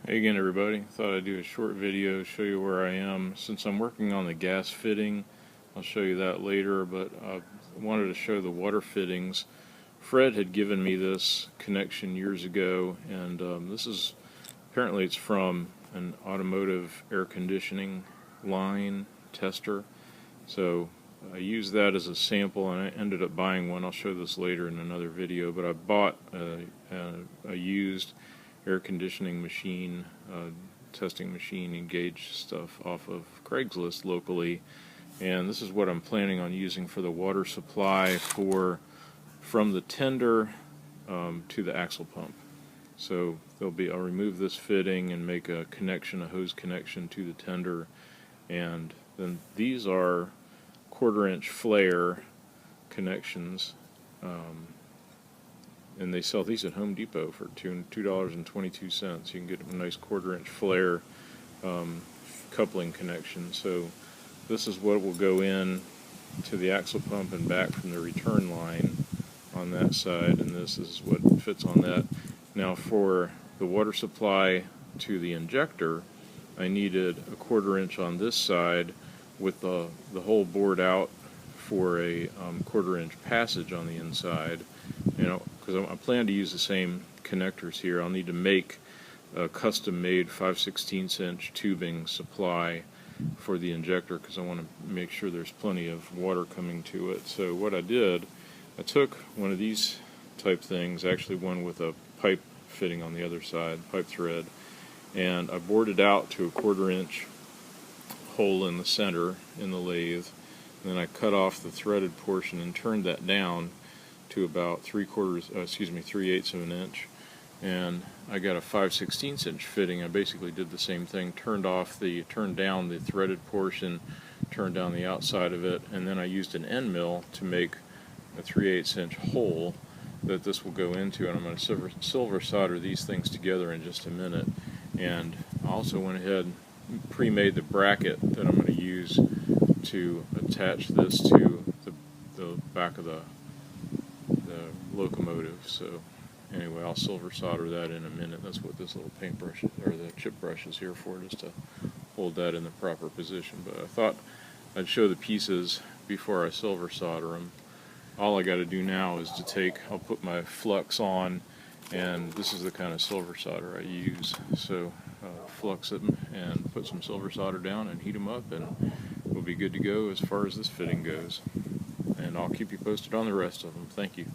Hey again everybody, thought I'd do a short video, show you where I am. Since I'm working on the gas fitting, I'll show you that later, but I wanted to show the water fittings. Fred had given me this connection years ago, and this is, apparently it's from an automotive air conditioning line tester. So I used that as a sample and I ended up buying one. I'll show this later in another video, but I bought a used air conditioning machine, testing machine, and gauge stuff off of Craigslist locally, and this is what I'm planning on using for the water supply from the tender to the axle pump. So I'll remove this fitting and make a hose connection to the tender, and then these are 1/4 inch flare connections. And they sell these at Home Depot for $2.22. You can get a nice 1/4 inch flare coupling connection. So this is what will go in to the axle pump and back from the return line on that side, and this is what fits on that. Now for the water supply to the injector, I needed a 1/4 inch on this side with the hole bored out for a 1/4 inch passage on the inside. Because I plan to use the same connectors here, I'll need to make a custom-made 5/16 inch tubing supply for the injector because I want to make sure there's plenty of water coming to it. So what I did, I took one of these type things, actually one with a pipe fitting on the other side, pipe thread, and I bored it out to a 1/4 inch hole in the center in the lathe, and then I cut off the threaded portion and turned that down to about 3/8 of an inch, and I got a 5/16 inch fitting. I basically did the same thing, turned down the threaded portion, turned down the outside of it, and then I used an end mill to make a 3/8 inch hole that this will go into, and I'm going to silver solder these things together in just a minute. And I also went ahead and pre-made the bracket that I'm going to use to attach this to the back of the locomotive. So anyway, I'll silver solder that in a minute. That's what this little paintbrush or the chip brush is here for, just to hold that in the proper position. But I thought I'd show the pieces before I silver solder them. All I got to do now is I'll put my flux on, and this is the kind of silver solder I use. So flux them and put some silver solder down and heat them up, and we'll be good to go as far as this fitting goes. And I'll keep you posted on the rest of them. Thank you.